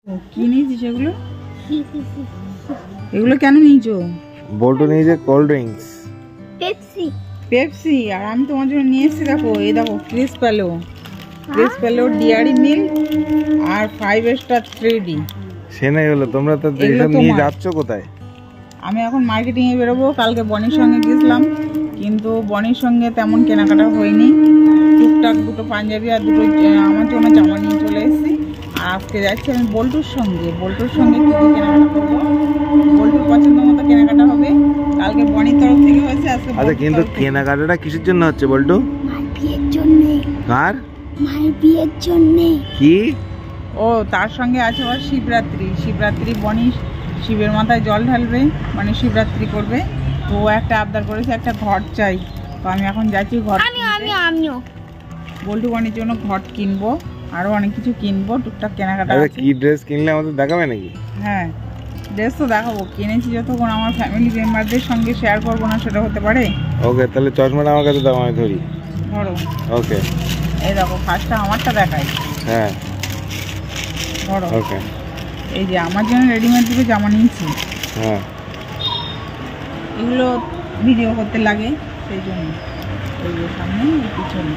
কি নিয়েছিস এগুলো? এগুলো কেন নিয়েছো? বল্টু নিয়েছে কোল্ড ড্রিঙ্কস, পেপসি। আর আমি তোমার জন্য নিয়ে এসেছি, দেখো এই দেখো ক্রিস প্যালো ডিয়ারি মিল্ক আর 5 স্টার 3D। সে নাই হলো, তোমরা তো এইসব নিয়ে যাচ্ছ কোথায়? আমি এখন মার্কেটিং এ বেরোবো। কালকে বনির সঙ্গে গেছিলাম, কিন্তু বনির সঙ্গে তেমন কেনাকাটা হয়নি। টুকটাক দুটো পাঞ্জাবি আর দুটো আমার জন্য জামা নিয়ে চলে এসেছি। আর আজকে যাচ্ছি আমি বল্টুর সঙ্গে কি কি কেনাকাটা করবো। বল্টুর পছন্দ মতো কেনাকাটা হবে। কালকে বনির তরফ থেকে হয়েছে, আজকে আচ্ছা, কিন্তু কেনাকাটাটা কিসের জন্য হচ্ছে বল্টু? বিয়ের জন্য। কার? মায়ের বিয়ের জন্য। কি? ও তার সঙ্গে আছে আবার শিবরাত্রি। বনি শিবের মাথায় জল ঢালবে, মানে শিবরাত্রি করবে। তো ও একটা আবদার করেছে, একটা ঘট চাই। তো আমি এখন যাচ্ছি ঘট। আমিও বল্টু বনির জন্য ঘট কিনবো, আরো অনেক কিছু কিনবো, টুকটাক কেনাকাটা আচ্ছা, আছে। কি ড্রেস কিনলে আমাদের দেখাবে নাকি? হ্যাঁ, ড্রেস তো দেখাবো। কিনেছি যতক্ষণ আমার ফ্যামিলি মেম্বারদের সঙ্গে শেয়ার করবো না, সেটা হতে পারে? ওকে, তাহলে চশমাটা আমার কাছে দাও, আমি ধরি। ধরো। ওকে, এই দেখো, ফার্স্টটা আমারটা দেখাই। হ্যাঁ, ধরো। ওকে। এই যে আমার জন্য রেডিমেড দুটো জামা নিয়েছি। হ্যাঁ, এগুলো ভিডিও করতে লাগে, সেই জন্য। এই যে সামনে, এই পিছনে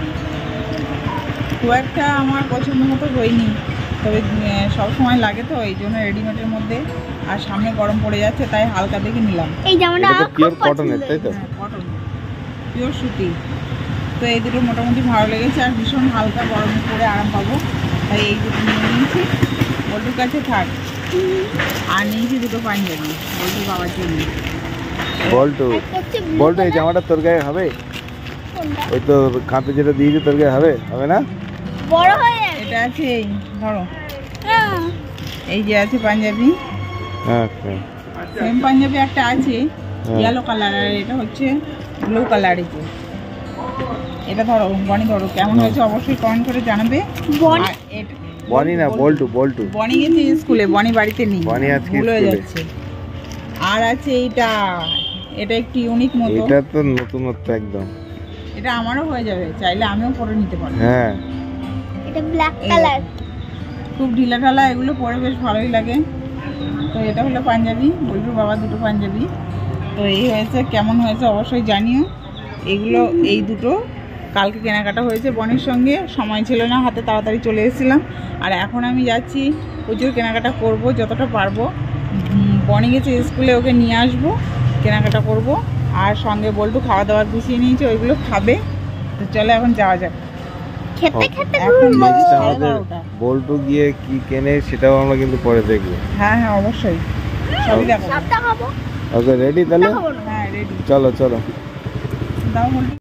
খুব একটা আমার পছন্দ মতো হয়নি, তবে সব সময় লাগে তো, এই জন্য রেডিমেডের মধ্যে। আর সামনে গরম পড়ে যাচ্ছে, তাই হালকা দেখে নিলাম। এই জামাটা এটা তো পিওর কটনের, তাই তো? কটন, পিওর সুতি। তো এই দুটো মোটামুটি ভালো লেগেছে, আর ভীষণ হালকা, গরমে পরে আরাম পাবো, তাই এই দুটো নিয়ে নিয়েছি। বল্টুর কাছে থাক। আর নিয়েছি দুটো পাঞ্জাবি বল্টুর বাবার জন্য। বল্টু এই জামাটা তোর গায়ে হবে? ওই তো খাপে যেটা দিয়েছে তোর গায়ে হবে না? বড় হয়ে এটা আছে, এই ধরো, এই যে আছে পাঞ্জাবি। আচ্ছা, সেম পাঞ্জাবি একটা আছে ইয়েলো কালার, আর এটা হচ্ছে ব্লু কালার। এটা ধরো বনি, ধরো কেমন হয়েছে অবশ্যই কমেন্ট করে জানাবে। বনি না, বল্টু। বনি গেছে স্কুলে, বনি বাড়িতে নেই, বনি আজকে ভুল হয়ে স্কুলে যাচ্ছে। আর আছে এটা একটু ইউনিক মতো। এটা তো নতুনত্ব একদম। এটা আমারও হয়ে যাবে, চাইলে আমিও পরে নিতে পারবো। হ্যাঁ, এটা ব্ল্যাক কালার, খুব ঢিলা ঢালা, এগুলো পরে বেশ ভালোই লাগে। তো এটা হলো পাঞ্জাবি, বল্টুর বাবা দুটো পাঞ্জাবি। তো এই হয়েছে, কেমন হয়েছে অবশ্যই জানিও। এগুলো এই দুটো কালকে কেনাকাটা হয়েছে বনির সঙ্গে, সময় ছিল না হাতে, তাড়াতাড়ি চলে এসেছিলাম। আর এখন আমি যাচ্ছি, প্রচুর কেনাকাটা করব যতটা পারবো। বনি গেছে স্কুলে, ওকে নিয়ে আসবো, কেনাকাটা করব। আর সঙ্গে বল্টু খাওয়া দাওয়ার গুছিয়ে নিয়েছে, ওইগুলো খাবে। তো চলো এখন যাওয়া যাক। খেতে খেতে এখন নেক্সট আমাদের বল্টু গিয়ে কি কেনে সেটাও আমরা কিন্তু পরে দেখবো। হ্যাঁ, অবশ্যই সবই দেখাবো। সবটা খাবো। ওকে, রেডি তাহলে? হ্যাঁ, রেডি। চলো দাও বল্টু।